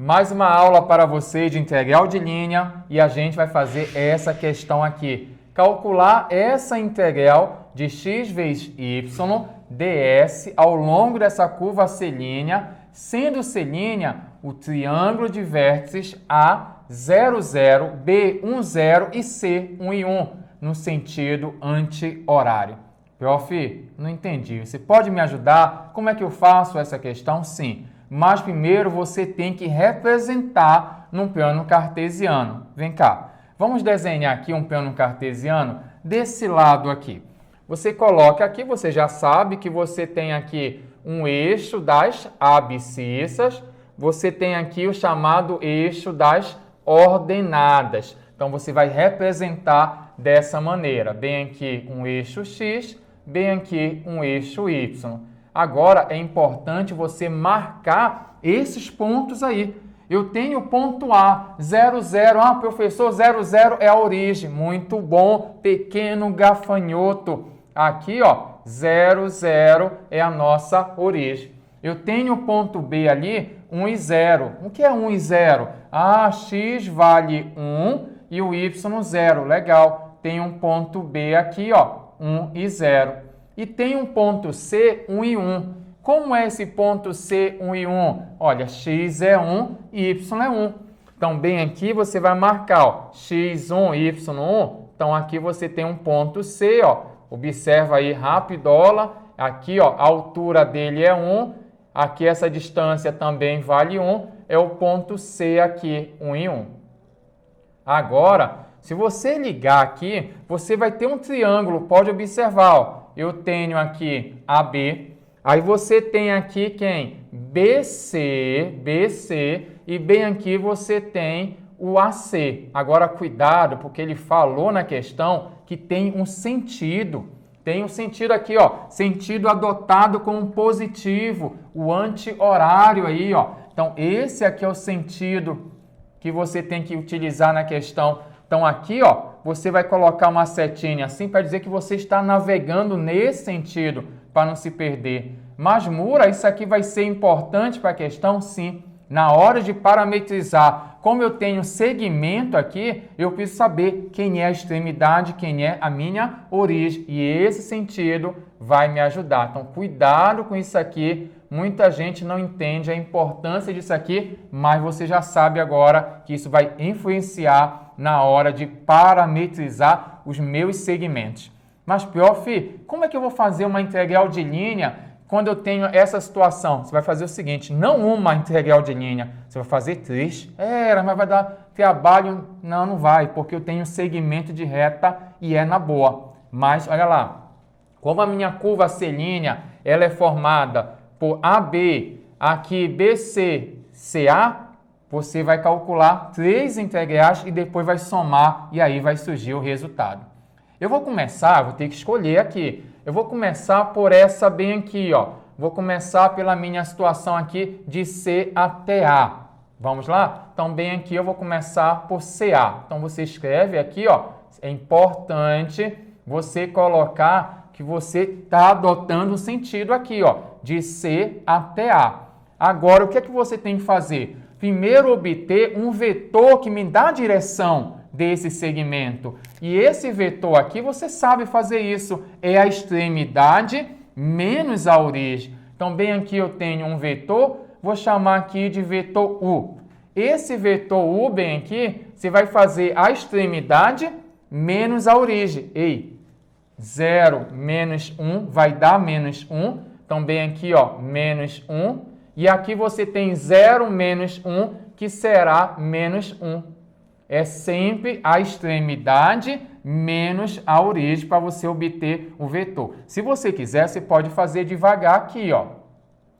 mais uma aula para você de integral de linha e a gente vai fazer essa questão aqui. Calcular essa integral de x vezes y ds ao longo dessa curva celínea, sendo celínea o triângulo de vértices A, 0, 0, B, 1, 0 e C, 1 e 1, no sentido anti-horário. Prof, não entendi. Você pode me ajudar? Como é que eu faço essa questão? Sim. Mas primeiro você tem que representar num plano cartesiano. Vem cá, vamos desenhar aqui um plano cartesiano desse lado aqui. Você coloca aqui, você já sabe que você tem aqui um eixo das abscissas, você tem aqui o chamado eixo das ordenadas. Então você vai representar dessa maneira, bem aqui um eixo x, bem aqui um eixo y. Agora, é importante você marcar esses pontos aí. Eu tenho o ponto A, 0, 0. Ah, professor, 0, 0 é a origem. Muito bom, pequeno gafanhoto. Aqui, ó, 0, 0 é a nossa origem. Eu tenho o ponto B ali, 1 e 0. O que é 1 e 0? Ah, x vale 1 e o y 0. Legal. Tem um ponto B aqui, ó, 1 e 0. E tem um ponto C, 1 e 1. Como é esse ponto C, 1 e 1? Olha, x é 1 e y é 1. Então, bem aqui você vai marcar, ó, x1, y1. Então, aqui você tem um ponto C, ó. Observa aí, rapidola. Aqui, ó, a altura dele é 1. Aqui essa distância também vale 1. É o ponto C aqui, 1 e 1. Agora, se você ligar aqui, você vai ter um triângulo. Pode observar, ó. Eu tenho aqui AB, aí você tem aqui quem? BC, e bem aqui você tem o AC. Agora, cuidado, porque ele falou na questão que tem um sentido. Tem um sentido aqui, ó, sentido adotado como positivo, o anti-horário aí, ó. Então, esse aqui é o sentido que você tem que utilizar na questão. Então, aqui, ó, você vai colocar uma setinha assim para dizer que você está navegando nesse sentido, para não se perder. Mas, Mura, isso aqui vai ser importante para a questão? Sim. Na hora de parametrizar, como eu tenho segmento aqui, eu preciso saber quem é a extremidade, quem é a minha origem. E esse sentido vai me ajudar. Então, cuidado com isso aqui. Muita gente não entende a importância disso aqui, mas você já sabe agora que isso vai influenciar na hora de parametrizar os meus segmentos. Mas, prof, como é que eu vou fazer uma integral de linha quando eu tenho essa situação? Você vai fazer o seguinte, não uma integral de linha, você vai fazer 3. Mas vai dar trabalho? Não, não vai, porque eu tenho segmento de reta e é na boa. Mas, olha lá, como a minha curva celínea ela é formada por AB, aqui BC, CA, você vai calcular 3 integrais e depois vai somar e aí vai surgir o resultado. Eu vou começar, vou ter que escolher aqui. Eu vou começar por essa bem aqui, ó. Vou começar pela minha situação aqui de C até A. Vamos lá? Então, bem aqui eu vou começar por CA. Então, você escreve aqui, ó. É importante você colocar que você está adotando o sentido aqui, ó, de C até A. Agora, o que é que você tem que fazer? Primeiro, obter um vetor que me dá a direção desse segmento. E esse vetor aqui, você sabe fazer isso. É a extremidade menos a origem. Então, bem aqui eu tenho um vetor, vou chamar aqui de vetor U. Esse vetor U, bem aqui, você vai fazer a extremidade menos a origem. 0 menos 1 vai dar menos 1. Então, bem aqui, ó, menos 1. E aqui você tem 0 menos 1, que será menos 1. É sempre a extremidade menos a origem para você obter o vetor. Se você quiser, você pode fazer devagar aqui, ó.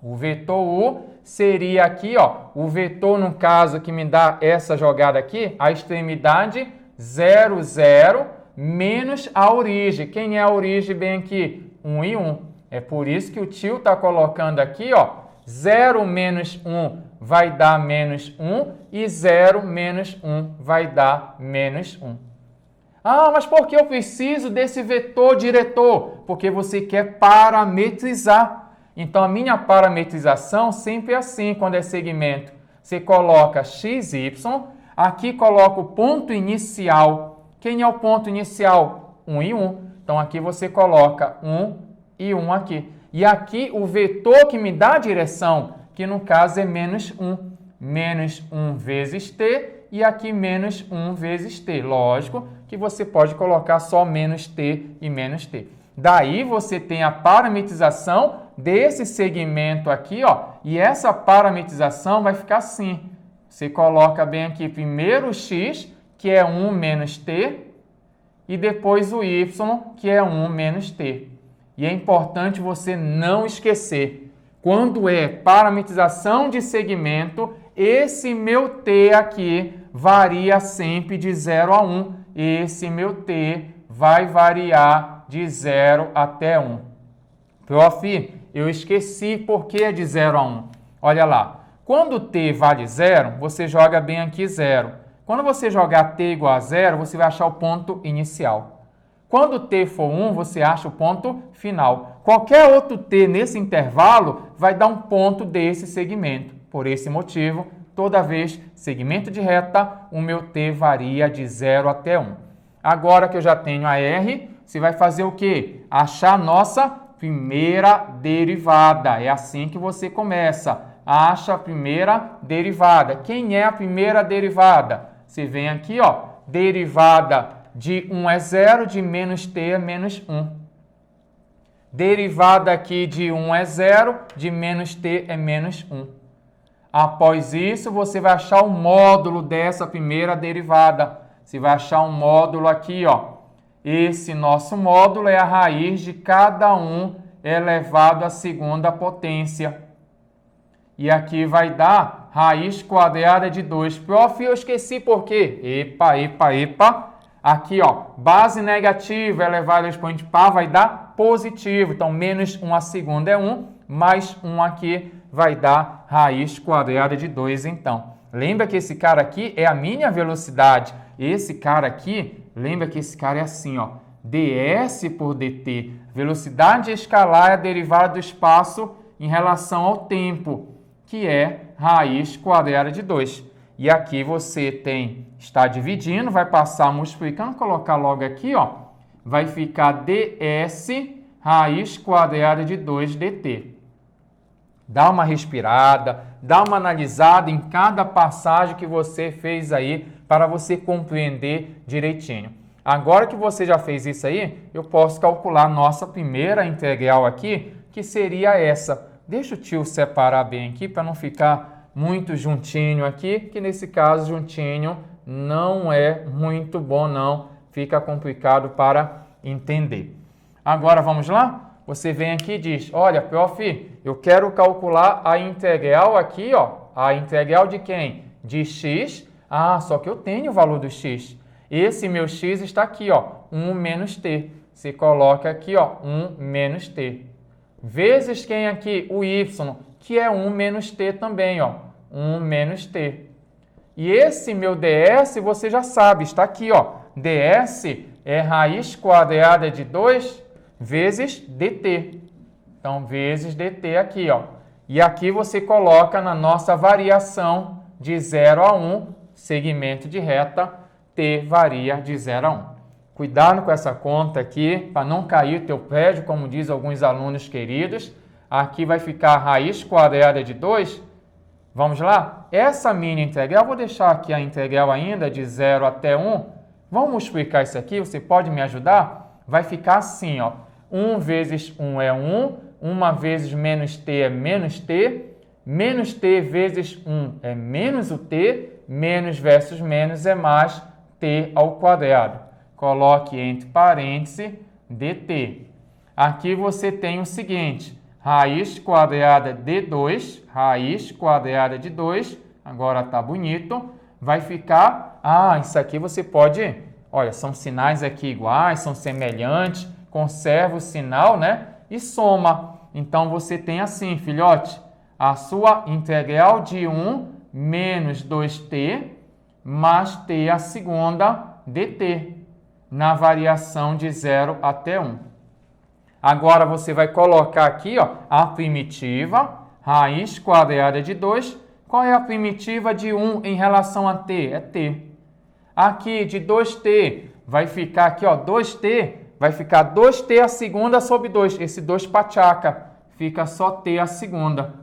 O vetor U seria aqui, ó, o vetor, no caso, que me dá essa jogada aqui, a extremidade 0, 0, menos a origem. Quem é a origem bem aqui? 1 e 1. É por isso que o tio está colocando aqui, ó, 0 menos 1 vai dar menos 1 e 0 menos 1 vai dar menos 1. Ah, mas por que eu preciso desse vetor diretor? Porque você quer parametrizar. Então, a minha parametrização sempre é assim quando é segmento. Você coloca xy, aqui coloca o ponto inicial. Quem é o ponto inicial? 1 e 1. Então, aqui você coloca 1 e 1 aqui. E aqui o vetor que me dá a direção, que no caso é menos 1. Menos 1 vezes t e aqui menos 1 vezes t. Lógico que você pode colocar só menos t e menos t. Daí você tem a parametrização desse segmento aqui, ó, e essa parametrização vai ficar assim. Você coloca bem aqui primeiro o x, que é 1 menos t, e depois o y, que é 1 menos t. E é importante você não esquecer, quando é parametrização de segmento, esse meu t aqui varia sempre de 0 a 1. Esse meu t vai variar de 0 até 1. Prof, eu esqueci por que é de 0 a 1. Olha lá, quando t vale 0, você joga bem aqui 0. Quando você jogar t igual a 0, você vai achar o ponto inicial. Quando t for 1, você acha o ponto final. Qualquer outro t nesse intervalo vai dar um ponto desse segmento. Por esse motivo, toda vez segmento de reta, o meu t varia de 0 até 1. Agora que eu já tenho a r, você vai fazer o quê? Achar a nossa primeira derivada. É assim que você começa. Acha a primeira derivada. Quem é a primeira derivada? Você vem aqui, ó, derivada de 1 é 0, de menos t é menos 1. Derivada aqui de 1 é 0, de menos t é menos 1. Após isso, você vai achar o módulo dessa primeira derivada. Você vai achar um módulo aqui, ó. Esse nosso módulo é a raiz de cada 1 elevado à segunda potência. E aqui vai dar raiz quadrada de 2. Prof, eu esqueci por quê? Epa. Aqui, ó, base negativa elevada ao expoente par vai dar positivo. Então, menos 1 à segunda é 1, mais 1 aqui vai dar raiz quadrada de 2, então. Lembra que esse cara aqui é a minha velocidade. Esse cara aqui, lembra que esse cara é assim, ó, ds por dt. Velocidade escalar é a derivada do espaço em relação ao tempo, que é raiz quadrada de 2. E aqui você está dividindo, vai passar multiplicando, colocar logo aqui, ó, vai ficar ds raiz quadrada de 2 dt. Dá uma respirada, dá uma analisada em cada passagem que você fez aí para você compreender direitinho. Agora que você já fez isso aí, eu posso calcular nossa primeira integral aqui, que seria essa. Deixa o tio separar bem aqui para não ficar muito juntinho aqui, que nesse caso juntinho não é muito bom não, fica complicado para entender. Agora vamos lá? Você vem aqui e diz, olha, prof, eu quero calcular a integral aqui, ó, a integral de quem? De x. Ah, só que eu tenho o valor do x. Esse meu x está aqui, ó, 1 menos t. Você coloca aqui, ó, 1 menos t. Vezes quem aqui? O y, que é 1 menos t também, ó, 1 menos t. E esse meu ds, você já sabe, está aqui, ó, ds é raiz quadrada de 2 vezes dt. Então, vezes dt aqui, ó. E aqui você coloca na nossa variação de 0 a 1, segmento de reta, t varia de 0 a 1. Cuidado com essa conta aqui, para não cair o teu prédio, como diz alguns alunos queridos. Aqui vai ficar a raiz quadrada de 2. Vamos lá? Essa minha integral, vou deixar aqui a integral ainda de 0 até 1. Vamos multiplicar isso aqui, você pode me ajudar? Vai ficar assim, ó. 1 vezes 1 é 1, 1 vezes menos t é menos t vezes 1 é menos o t, menos versus menos é mais t ao quadrado. Coloque entre parênteses dt. Aqui você tem o seguinte, raiz quadrada de 2, raiz quadrada de 2, agora tá bonito, vai ficar, isso aqui você pode, olha, são sinais aqui iguais, são semelhantes, conserva o sinal, né? E soma. Então, você tem assim, filhote, a sua integral de 1 menos 2t mais t a segunda dt, na variação de 0 até 1. Agora, você vai colocar aqui, ó, a primitiva, raiz quadrada de 2, Qual é a primitiva de 1 em relação a t? É t. Aqui, de 2t, vai ficar aqui, ó, 2t, vai ficar 2t a segunda sobre 2. Esse 2 pachaca, fica só t a segunda.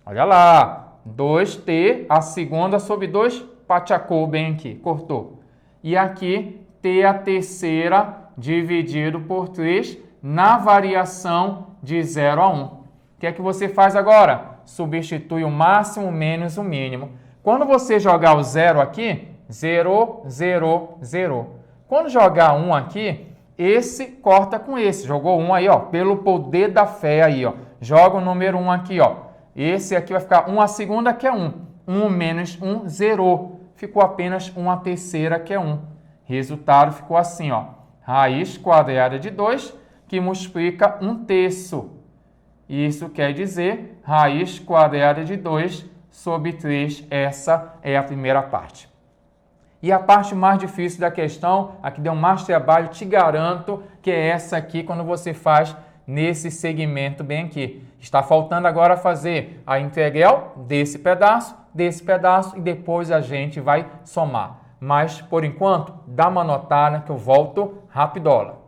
Olha lá, 2t a segunda sobre 2, pachacou bem aqui, cortou. E aqui, t a terceira dividido por 3 na variação de 0 a 1. O que é que você faz agora? Substitui o máximo menos o mínimo. Quando você jogar o 0 aqui, 0, 0, 0. Quando jogar 1 aqui, esse corta com esse. Jogou 1 aí, ó, pelo poder da fé aí, ó. Joga o número 1 aqui, ó. Esse aqui vai ficar 1 a segunda, que é 1. 1 menos 1, 0. Ficou apenas 1 a terceira, que é 1. Resultado ficou assim, ó. Raiz quadrada de 2, que multiplica 1/3. Isso quer dizer raiz quadrada de 2 sobre 3. Essa é a primeira parte. E a parte mais difícil da questão, a que deu mais trabalho, te garanto que é essa aqui, quando você faz nesse segmento bem aqui. Está faltando agora fazer a integral desse pedaço e depois a gente vai somar. Mas, por enquanto, dá uma notada que eu volto rapidola.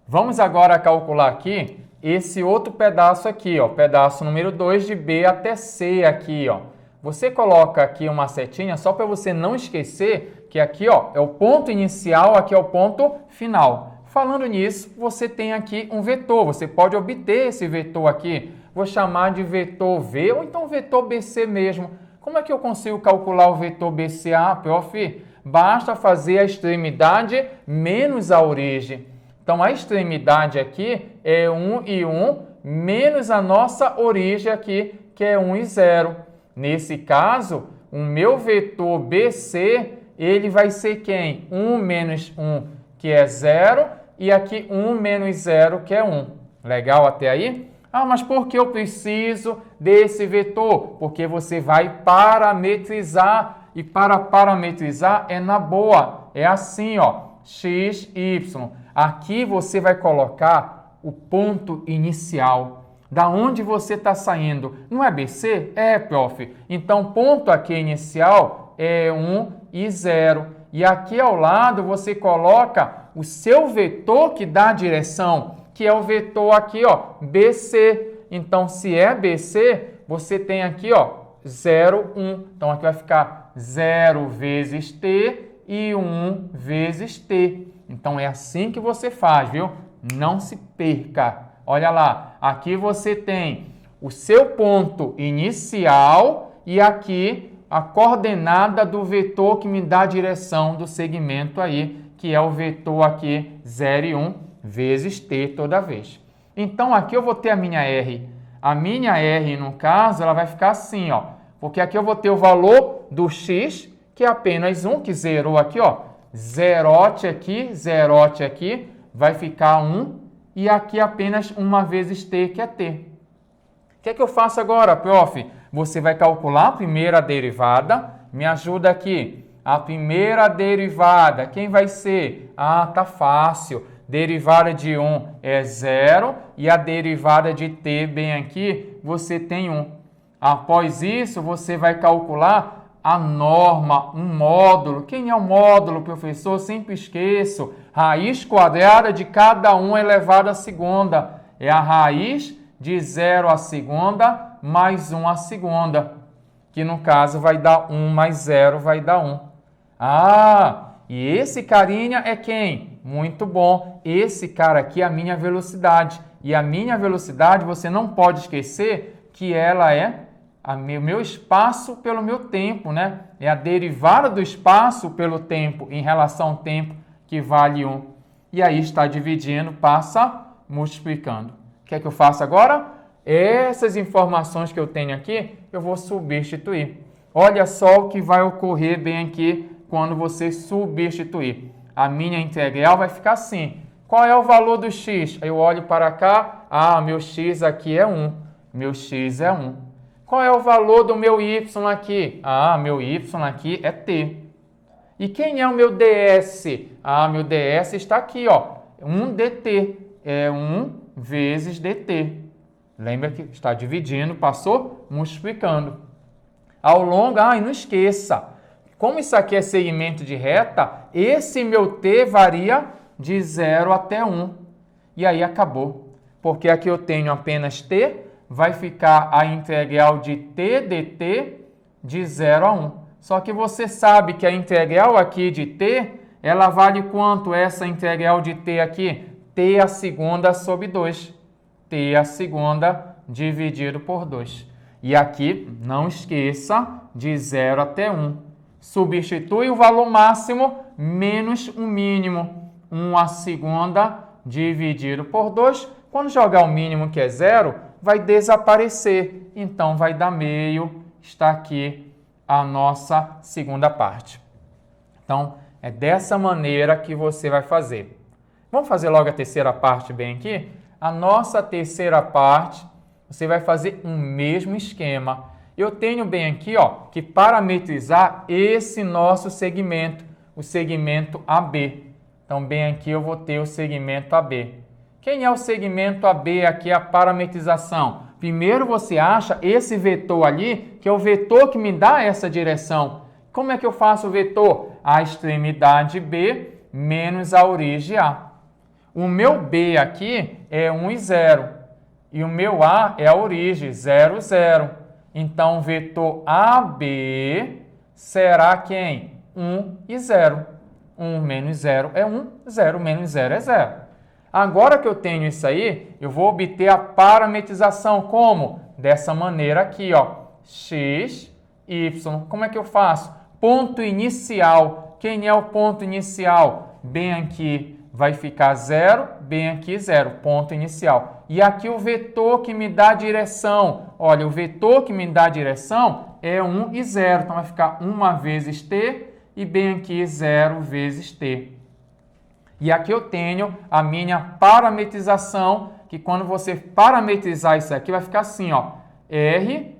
Vamos agora calcular aqui esse outro pedaço aqui, ó, pedaço número 2 de B até C aqui, ó. Você coloca aqui uma setinha só para você não esquecer que aqui, ó, é o ponto inicial, aqui é o ponto final. Falando nisso, você tem aqui um vetor, você pode obter esse vetor aqui. Vou chamar de vetor V ou então vetor BC mesmo. Como é que eu consigo calcular o vetor BC? Ah, prof, basta fazer a extremidade menos a origem. Então, a extremidade aqui é 1 e 1, menos a nossa origem aqui, que é 1 e 0. Nesse caso, o meu vetor BC, ele vai ser quem? 1 menos 1, que é 0, e aqui 1 menos 0, que é 1. Legal até aí? Ah, mas por que eu preciso desse vetor? Porque você vai parametrizar, e para parametrizar é na boa. É assim, ó, x, y. Aqui você vai colocar o ponto inicial. Da onde você está saindo? Não é BC? É, prof. Então, ponto aqui inicial é 1 e 0. E aqui ao lado você coloca o seu vetor que dá a direção, que é o vetor aqui, ó, BC. Então, se é BC, você tem aqui, ó, 0, 1. Então, aqui vai ficar 0 vezes t e 1 vezes t. Então, é assim que você faz, viu? Não se perca. Olha lá, aqui você tem o seu ponto inicial e aqui a coordenada do vetor que me dá a direção do segmento aí, que é o vetor aqui 0 e 1 vezes t toda vez. Então, aqui eu vou ter a minha R. A minha R, no caso, ela vai ficar assim, ó. Porque aqui eu vou ter o valor do x, que é apenas 1, que zerou aqui, ó. Zerote aqui, vai ficar 1, e aqui apenas 1 vezes t, que é t. O que é que eu faço agora, prof? Você vai calcular a primeira derivada, me ajuda aqui. A primeira derivada, quem vai ser? Ah, tá fácil. Derivada de 1 é 0, e a derivada de t, bem aqui, você tem 1. Após isso, você vai calcular a norma, um módulo. Quem é o módulo, professor? Sempre esqueço. Raiz quadrada de cada 1 elevado à segunda. É a raiz de 0 à segunda mais 1 à segunda. Que no caso vai dar 1 mais 0 vai dar 1. Ah, e esse carinha é quem? Muito bom. Esse cara aqui é a minha velocidade. E a minha velocidade, você não pode esquecer que ela é o meu espaço pelo meu tempo, né? É a derivada do espaço pelo tempo em relação ao tempo, que vale 1. E aí está dividindo, passa multiplicando. O que é que eu faço agora? Essas informações que eu tenho aqui, eu vou substituir. Olha só o que vai ocorrer bem aqui quando você substituir. A minha integral vai ficar assim. Qual é o valor do x? Eu olho para cá, ah, meu x aqui é 1. Meu x é 1. Qual é o valor do meu y aqui? Ah, meu y aqui é t. E quem é o meu ds? Ah, meu ds está aqui, ó. 1 dt. É 1 vezes dt. Lembra que está dividindo, passou multiplicando. Ao longo, e não esqueça, como isso aqui é segmento de reta, esse meu t varia de 0 até 1. E aí acabou. Porque aqui eu tenho apenas t, vai ficar a integral de t dt de 0 a 1. Só que você sabe que a integral aqui de t, ela vale quanto essa integral de t aqui? T a segunda sobre 2. T a segunda dividido por 2. E aqui, não esqueça, de 0 até 1. Substitui o valor máximo menos o mínimo. 1 a segunda dividido por 2. Quando jogar o mínimo, que é 0, vai desaparecer. Então, vai dar meio. Está aqui a nossa segunda parte. Então, é dessa maneira que você vai fazer. Vamos fazer logo a terceira parte bem aqui? A nossa terceira parte, você vai fazer o mesmo esquema. Eu tenho bem aqui, que parametrizar esse nosso segmento, o segmento AB. Então, bem aqui eu vou ter o segmento AB. Quem é o segmento AB aqui, a parametrização? Primeiro você acha esse vetor ali, que é o vetor que me dá essa direção. Como é que eu faço o vetor? A extremidade B menos a origem A. O meu B aqui é 1 e 0. E o meu A é a origem, 0, 0. Então, o vetor AB será quem? 1 e 0. 1 menos 0 é 1, 0 menos 0 é 0. Agora que eu tenho isso aí, eu vou obter a parametrização como? Dessa maneira aqui, x, y. Como é que eu faço? Ponto inicial. Quem é o ponto inicial? Bem aqui vai ficar 0, bem aqui 0, ponto inicial. E aqui o vetor que me dá a direção. Olha, o vetor que me dá a direção é 1 e 0. Então, vai ficar 1 vezes t e bem aqui 0 vezes t. E aqui eu tenho a minha parametrização, que quando você parametrizar isso aqui, vai ficar assim, R,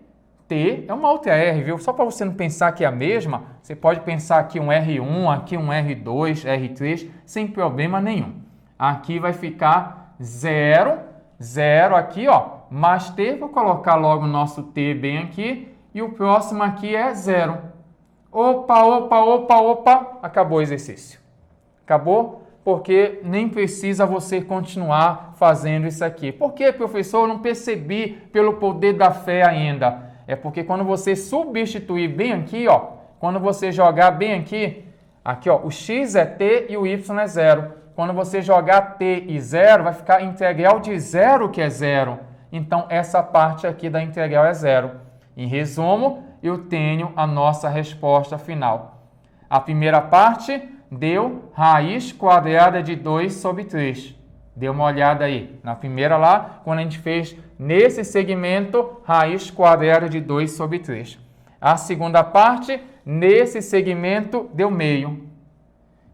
T, é uma outra R, viu? Só para você não pensar que é a mesma, você pode pensar aqui um R1, aqui um R2, R3, sem problema nenhum. Aqui vai ficar 0, 0 aqui, mais T, vou colocar logo o nosso T bem aqui, e o próximo aqui é 0. Opa, opa, opa, opa, acabou o exercício. Acabou? Porque nem precisa você continuar fazendo isso aqui. Por que, professor? Eu não percebi pelo poder da fé ainda. É porque quando você substituir bem aqui, quando você jogar bem aqui, o x é t e o y é 0. Quando você jogar t e 0, vai ficar integral de 0, que é 0. Então, essa parte aqui da integral é 0. Em resumo, eu tenho a nossa resposta final. A primeira parte deu raiz quadrada de 2 sobre 3. Dê uma olhada aí. Na primeira lá, quando a gente fez nesse segmento, raiz quadrada de 2 sobre 3. A segunda parte, nesse segmento, deu meio.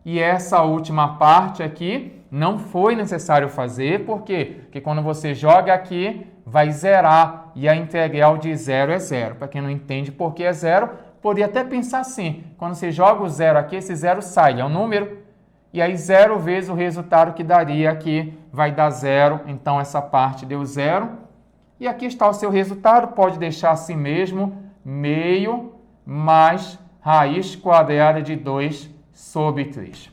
E essa última parte aqui não foi necessário fazer, por quê? Porque quando você joga aqui, vai zerar. E a integral de 0 é 0. Para quem não entende por que é 0, poderia até pensar assim, quando você joga o 0 aqui, esse 0 sai, é um número, e aí 0 vezes o resultado que daria aqui vai dar 0, então essa parte deu 0. E aqui está o seu resultado, pode deixar assim mesmo, meio mais raiz quadrada de 2 sobre 3.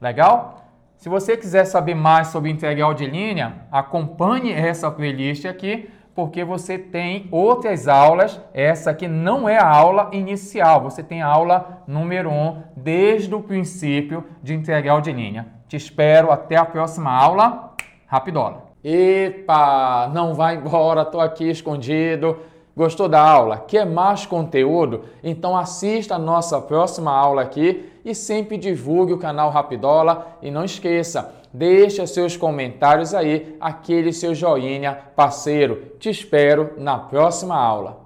Legal? Se você quiser saber mais sobre integral de linha, acompanhe essa playlist aqui, porque você tem outras aulas. Essa aqui não é a aula inicial, você tem a aula número 1 desde o princípio de integral de linha. Te espero até a próxima aula. Rapidola! Epa, não vai embora, estou aqui escondido. Gostou da aula? Quer mais conteúdo? Então assista a nossa próxima aula aqui e sempre divulgue o canal Rapidola. E não esqueça, deixa seus comentários aí, aquele seu joinha parceiro. Te espero na próxima aula.